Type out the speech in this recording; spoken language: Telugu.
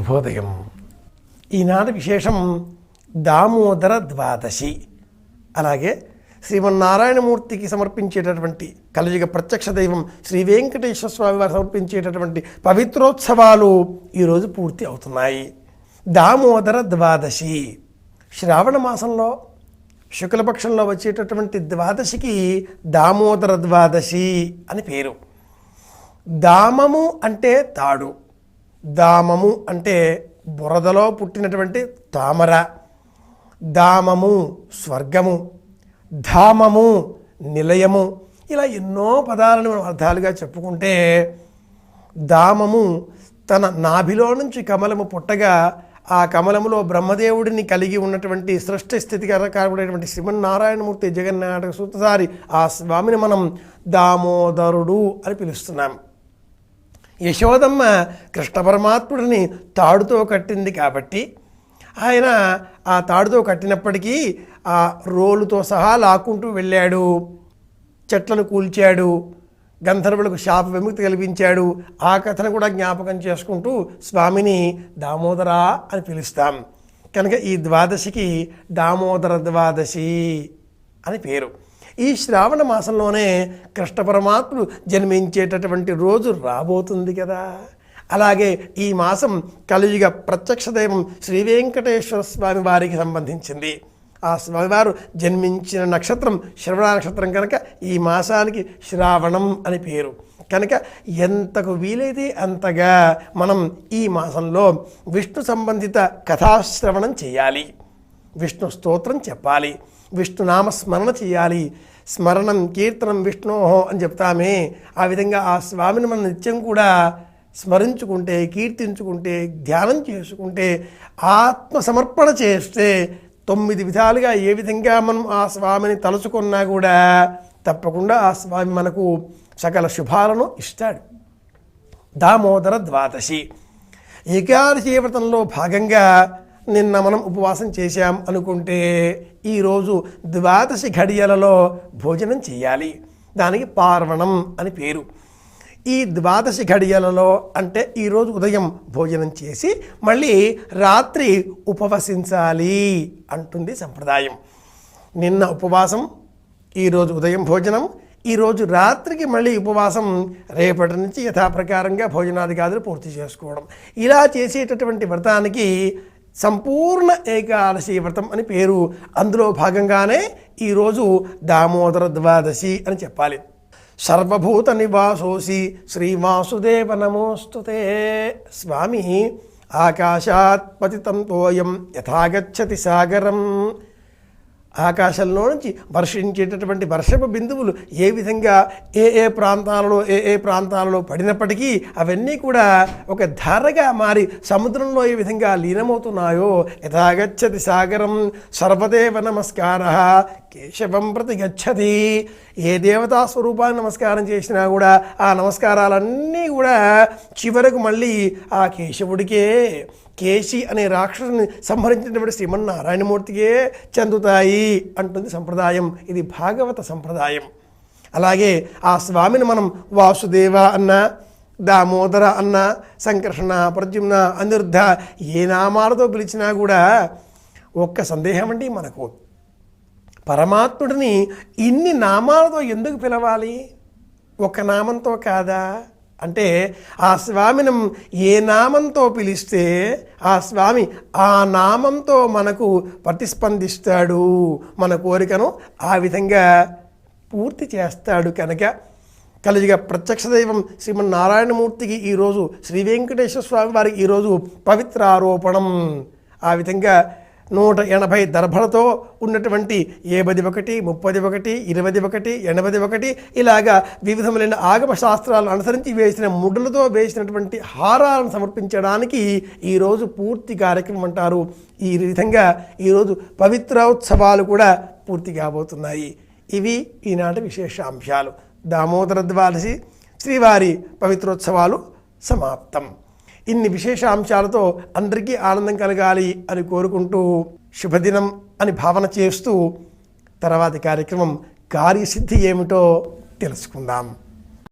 శుభోదయం. ఈనాటి విశేషం దామోదర ద్వాదశి. అలాగే శ్రీమన్నారాయణమూర్తికి సమర్పించేటటువంటి కలియుగ ప్రత్యక్ష దైవం శ్రీ వెంకటేశ్వర స్వామి వారు సమర్పించేటటువంటి పవిత్రోత్సవాలు ఈరోజు పూర్తి అవుతున్నాయి. దామోదర ద్వాదశి శ్రావణ మాసంలో శుక్లపక్షంలో వచ్చేటటువంటి ద్వాదశికి దామోదర ద్వాదశి అని పేరు. దామము అంటే తాడు, దామము అంటే బురదలో పుట్టినటువంటి తామర, దామము స్వర్గము, ధామము నిలయము, ఇలా ఎన్నో పదాలను మనం అర్థాలుగా చెప్పుకుంటే దామము తన నాభిలో నుంచి కమలము పుట్టగా ఆ కమలములో బ్రహ్మదేవుడిని కలిగి ఉన్నటువంటి సృష్టి స్థితి కారకుడైనటువంటి శ్రీమన్నారాయణమూర్తి జగన్నాటక సూత్రధారి ఆ స్వామిని మనం దామోదరుడు అని పిలుస్తున్నాం. యశోదమ్మ కృష్ణ పరమాత్ముడిని తాడుతో కట్టింది కాబట్టి ఆయన ఆ తాడుతో కట్టినప్పటికీ ఆ రోలుతో సహా లాక్కుంటూ వెళ్ళాడు, చెట్లను కూల్చాడు, గంధర్వులకు శాప విముక్తి కల్పించాడు. ఆ కథను కూడా జ్ఞాపకం చేసుకుంటూ స్వామిని దామోదరా అని పిలుస్తాం. కనుక ఈ ద్వాదశికి దామోదర ద్వాదశి అని పేరు. ఈ శ్రావణ మాసంలోనే కృష్ణ పరమాత్ముడు జన్మించేటటువంటి రోజు రాబోతుంది కదా. అలాగే ఈ మాసం కలియుగ ప్రత్యక్ష దైవం శ్రీ వెంకటేశ్వర స్వామి వారికి సంబంధించింది. ఆ స్వామివారు జన్మించిన నక్షత్రం శ్రవణ నక్షత్రం కనుక ఈ మాసానికి శ్రావణం అని పేరు. కనుక ఎంతకు వీలైతే అంతగా మనం ఈ మాసంలో విష్ణు సంబంధిత కథాశ్రవణం చేయాలి, విష్ణు స్తోత్రం చెప్పాలి, విష్ణునామ స్మరణ చేయాలి. స్మరణం కీర్తనం విష్ణోహో అని చెప్తామే, ఆ విధంగా ఆ స్వామిని మనం నిత్యం కూడా స్మరించుకుంటే, కీర్తించుకుంటే, ధ్యానం చేసుకుంటే, ఆత్మసమర్పణ చేస్తే 9 విధాలుగా ఏ విధంగా మనం ఆ స్వామిని తలుచుకున్నా కూడా తప్పకుండా ఆ స్వామి మనకు సకల శుభాలను ఇస్తాడు. దామోదర ద్వాదశి ఏకాదశి వ్రతంలో భాగంగా నిన్న మనం ఉపవాసం చేశాం అనుకుంటే ఈరోజు ద్వాదశి ఘడియలలో భోజనం చేయాలి. దానికి పార్వణం అని పేరు. ఈ ద్వాదశి ఘడియలలో అంటే ఈరోజు ఉదయం భోజనం చేసి మళ్ళీ రాత్రి ఉపవసించాలి అంటుంది సంప్రదాయం. నిన్న ఉపవాసం, ఈరోజు ఉదయం భోజనం, ఈరోజు రాత్రికి మళ్ళీ ఉపవాసం, రేపటి నుంచి యథాప్రకారంగా భోజనాదిగాదులు పూర్తి చేసుకోవడం. ఇలా చేసేటటువంటి వ్రతానికి సంపూర్ణ ఏకాదశి వ్రతం అని పేరు. అందులో భాగంగానే ఈరోజు దామోదర ద్వాదశి అని చెప్పాలి. సర్వభూత నివాసోసి శ్రీవాసుదేవ నమోస్తుతే. స్వామి ఆకాశాత్ పతితం తోయం యథాగచ్చతి సాగరం. ఆకాశంలో నుంచి వర్షించేటటువంటి వర్షపు బిందువులు ఏ విధంగా ఏ ప్రాంతాలలో పడినప్పటికీ అవన్నీ కూడా ఒక ధారగా మారి సముద్రంలో ఏ విధంగా లీనమవుతున్నాయో యథాగచ్చతి సాగరం సర్వదేవ నమస్కారః కేశవం ప్రతి గచ్చతి. ఏ దేవతా స్వరూపాన్ని నమస్కారం చేసినా కూడా ఆ నమస్కారాలన్నీ కూడా చివరకు మళ్ళీ ఆ కేశవుడికే, కేశి అనే రాక్షసుని సంహరించినటువంటి శ్రీమన్నారాయణమూర్తికే చెందుతాయి అంటుంది సంప్రదాయం. ఇది భాగవత సంప్రదాయం. అలాగే ఆ స్వామిని మనం వాసుదేవ అన్న, దామోదర అన్న, సంకర్షణ, ప్రద్యుమ్న, అనిరుద్ధ ఏ నామాలతో పిలిచినా కూడా ఒక్క సందేహం అండి మనకు, పరమాత్ముడిని ఇన్ని నామాలతో ఎందుకు పిలవాలి? ఒక నామంతో కాదా అంటే ఆ స్వామిని ఏ నామంతో పిలిస్తే ఆ స్వామి ఆ నామంతో మనకు ప్రతిస్పందిస్తాడు, మన కోరికను ఆ విధంగా పూర్తి చేస్తాడు. కనుక కలియుగ ప్రత్యక్ష దైవం శ్రీమన్నారాయణమూర్తికి ఈరోజు శ్రీ వెంకటేశ్వర స్వామి వారికి ఈరోజు పవిత్రారోపణం. ఆ విధంగా 180 దర్భలతో ఉన్నటువంటి 81, 31, 21, 81 ఇలాగా వివిధములైన ఆగమ శాస్త్రాలను అనుసరించి వేసిన ముడులతో వేసినటువంటి హారాలను సమర్పించడానికి ఈరోజు పూర్తి కార్యక్రమం అంటారు. ఈ విధంగా ఈరోజు పవిత్రోత్సవాలు కూడా పూర్తి కాబోతున్నాయి. ఇవి ఈనాటి విశేషాంశాలు. దామోదర ద్వాదశి శ్రీవారి పవిత్రోత్సవాలు సమాప్తం. ఇన్ని విశేషాంశాలతో అందరికీ ఆనందం కలగాలి అని కోరుకుంటూ శుభదినం అని భావన చేస్తూ తర్వాతి కార్యక్రమం కార్యసిద్ధి ఏమిటో తెలుసుకుందాం.